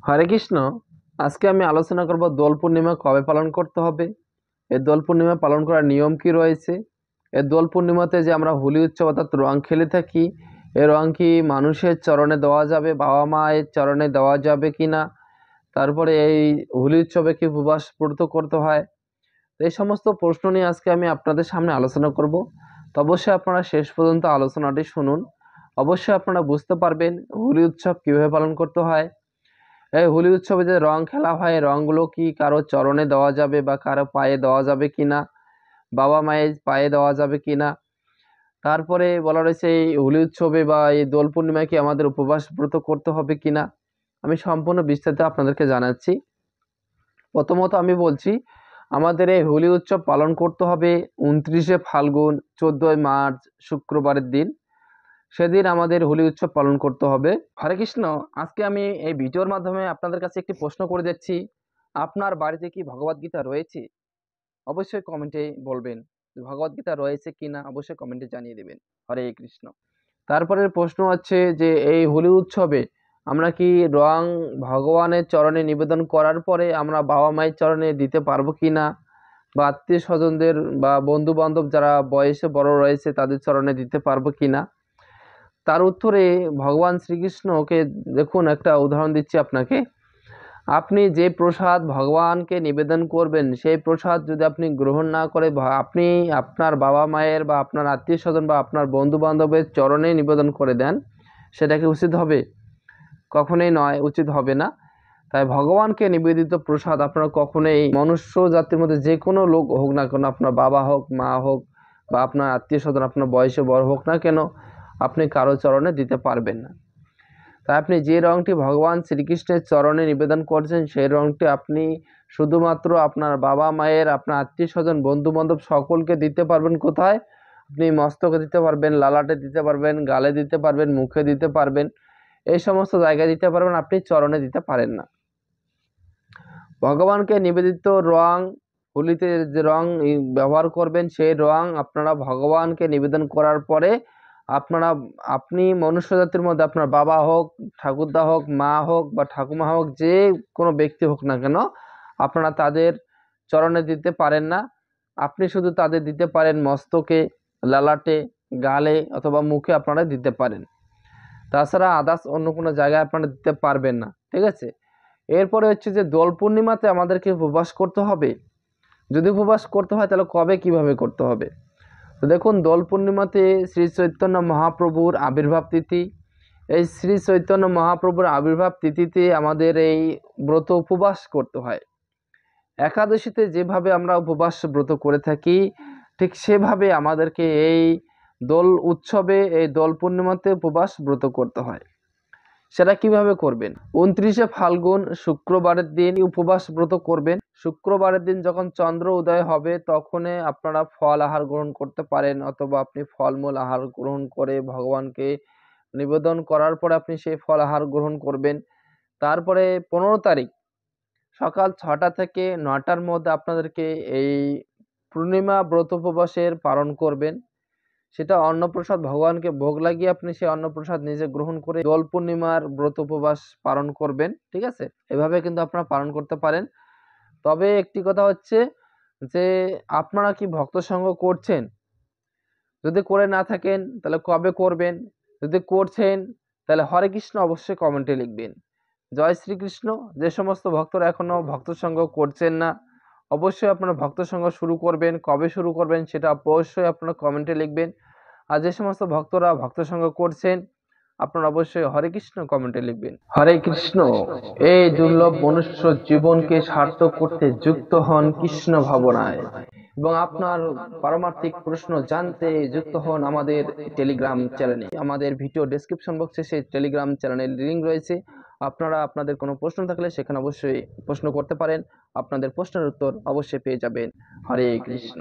হরে কৃষ্ণ। আজকে আমি আলোচনা করব দোল পূর্ণিমা কবে পালন করতে হবে, এই দোল পূর্ণিমা পালন করার নিয়ম কি রয়েছে, এই দোল পূর্ণিমাতে যে আমরা হোলি উৎসব অর্থাৎ রং খেলে থাকি, এই রং কি মানুষের চরণে দেওয়া যাবে, বাবা মায়ের চরণে দেওয়া যাবে কিনা, তারপরে এই হোলি উৎসবে কি উপবাস ব্রত করতে হয়। তো এই সমস্ত প্রশ্ন নিয়ে আজকে আমি আপনাদের সামনে আলোচনা করব। তো অবশ্যই আপনারা শেষ পর্যন্ত আলোচনাটি শুনুন। অবশ্যই আপনারা বুঝতে পারবেন হোলি উৎসব কিভাবে পালন করতে হয়। এই হোলি উৎসবে যে রং খেলা হয়, রংগুলো কি কারো চরণে দেওয়া যাবে বা কারো পায়ে দেওয়া যাবে কিনা, বাবা মায়ের পায়ে দেওয়া যাবে কিনা। তারপরে বলা রয়েছে এই হোলি উৎসবে বা এই দোল পূর্ণিমায় কি আমাদের উপবাস ব্রত করতে হবে কিনা। আমি সম্পূর্ণ বিস্তারিত আপনাদেরকে জানাচ্ছি। প্রথমত আমি বলছি, আমাদের এই হোলি উৎসব পালন করতে হবে 29শে ফাল্গুন 14ই মার্চ শুক্রবারের দিন। সেদিন আমাদের হোলি উৎসব পালন করতে হবে। হরে কৃষ্ণ। আজকে আমি এই ভিডিওর মাধ্যমে আপনাদের কাছে একটি প্রশ্ন করে যাচ্ছি, আপনার বাড়িতে কি ভগবদ গীতা রয়েছে? অবশ্যই কমেন্টে বলবেন ভগবদ গীতা রয়েছে কিনা, অবশ্যই কমেন্টে জানিয়ে দেবেন। হরে কৃষ্ণ। তারপরের প্রশ্ন হচ্ছে যে এই হোলি উৎসবে আমরা কি রং ভগবানের চরণে নিবেদন করার পরে আমরা বাবা মায়ের চরণে দিতে পারবো কিনা, বা আত্মীয় স্বজনদের বা বন্ধু বান্ধব যারা বয়সে বড় রয়েছে তাদের চরণে দিতে পারবো কিনা। তার উত্তরে ভগবান শ্রীকৃষ্ণকে দেখুন, একটা উদাহরণ দিচ্ছি আপনাকে। আপনি যে প্রসাদ ভগবানকে নিবেদন করবেন, সেই প্রসাদ যদি আপনি গ্রহণ না করে আপনি আপনার বাবা মায়ের বা আপনার আত্মীয় স্বজন বা আপনার বন্ধু বান্ধবের চরণে নিবেদন করে দেন, সেটা কি উচিত হবে? কখনোই নয়, উচিত হবে না। তাই ভগবানকে নিবেদিত প্রসাদ আপনারা কখনোই মনুষ্য জাতির মধ্যে যে কোনো লোক হোক না কেন, আপনার বাবা হোক, মা হোক, বা আপনার আত্মীয় স্বজন আপনার বয়সে বড় হোক না কেন, আপনি কারো চরণে দিতে পারবেন না। তাই আপনি যে রংটি ভগবান শ্রীকৃষ্ণের চরণে নিবেদন করছেন, সেই রংটি আপনি শুধুমাত্র আপনার বাবা মায়ের, আপনার আত্মীয় স্বজন, বন্ধু বান্ধব সকলকে দিতে পারবেন। কোথায়? আপনি মস্তকে দিতে পারবেন, লালাটে দিতে পারবেন, গালে দিতে পারবেন, মুখে দিতে পারবেন, এই সমস্ত জায়গায় দিতে পারবেন, আপনি চরণে দিতে পারেন না। ভগবানকে নিবেদিত রং, হোলিতে যে রং ব্যবহার করবেন, সেই রং আপনারা ভগবানকে নিবেদন করার পরে আপনি মনুষ্য জাতির মধ্যে আপনার বাবা হোক, ঠাকুরদা হোক, মা হোক বা ঠাকুমা হোক, যে কোনো ব্যক্তি হোক না কেন, আপনারা তাদের চরণে দিতে পারেন না। আপনি শুধু তাদের দিতে পারেন মস্তকে, লালাটে, গালে অথবা মুখে আপনারা দিতে পারেন। তাছাড়া আদার্স অন্য কোনো জায়গায় আপনারা দিতে পারবেন না। ঠিক আছে। এরপরে হচ্ছে যে দোল পূর্ণিমাতে আমাদেরকে উপবাস করতে হবে। যদি উপবাস করতে হয় তাহলে কবে, কিভাবে করতে হবে? তো দেখুন, দোল পূর্ণিমাতে শ্রী চৈতন্য মহাপ্রভুর আবির্ভাব তিথি। এই শ্রী চৈতন্য মহাপ্রভুর আবির্ভাব তিথিতে আমাদের এই ব্রত উপবাস করতে হয়। একাদশীতে যেভাবে আমরা উপবাস ব্রত করে থাকি, ঠিক সেভাবে আমাদেরকে এই দোল উৎসবে, এই দোল পূর্ণিমাতে উপবাস ব্রত করতে হয়। সেটা কিভাবে করবেন? 29শে ফাল্গুন শুক্রবারের দিন উপবাস ব্রত করবেন। শুক্রবারের দিন যখন চন্দ্র উদয় হবে, তখনই আপনারা ফল আহার গ্রহণ করতে পারেন, অথবা আপনি ফলমূল আহার গ্রহণ করে ভগবানকে নিবেদন করার পরে আপনি সেই ফল আহার গ্রহণ করবেন। তারপরে 15 তারিখ সকাল 6টা থেকে 9টার মধ্যে আপনাদেরকে এই পূর্ণিমা ব্রত উপবাসের পালন করবেন। সেটা অন্নপ্রসাদ ভগবানকে ভোগ লাগিয়ে আপনি সেই অন্নপ্রসাদ নিজে গ্রহণ করে দোল পূর্ণিমার ব্রত উপবাস পালন করবেন। ঠিক আছে। এভাবে কিন্তু আপনারা পালন করতে পারেন। তবে একটি কথা হচ্ছে যে আপনারা কি ভক্ত সঙ্গ করছেন? যদি করে না থাকেন তাহলে কবে করবেন? যদি করছেন তাহলে হরে কৃষ্ণ অবশ্যই কমেন্টে লিখবেন। জয় শ্রীকৃষ্ণ। যে সমস্ত ভক্তরা এখনো ভক্ত সঙ্গ করছেন না, অবশ্যই আপনারা ভক্ত সঙ্গ শুরু করবেন। কবে শুরু করবেন সেটা অবশ্যই আপনারা কমেন্টে লিখবেন। আর যে সমস্ত ভক্তরা ভক্ত সঙ্গ করছেন, আপনারা অবশ্যই হরে কৃষ্ণ কমেন্টে লিখবেন। হরে কৃষ্ণ। এই দুর্লভ মনুষ্য জীবনকে সার্থক করতে যুক্ত হন কৃষ্ণ ভাবনায়, এবং আপনার পারমার্থিক প্রশ্ন জানতে যুক্ত হন আমাদের টেলিগ্রাম চ্যানেলে। আমাদের ভিডিও ডেসক্রিপশন বক্সে সেই টেলিগ্রাম চ্যানেলের লিংক রয়েছে। আপনারা আপনাদের কোনো প্রশ্ন থাকলে সেখানে অবশ্যই প্রশ্ন করতে পারেন। আপনাদের প্রশ্নের উত্তর অবশ্যই পেয়ে যাবেন। হরে কৃষ্ণ।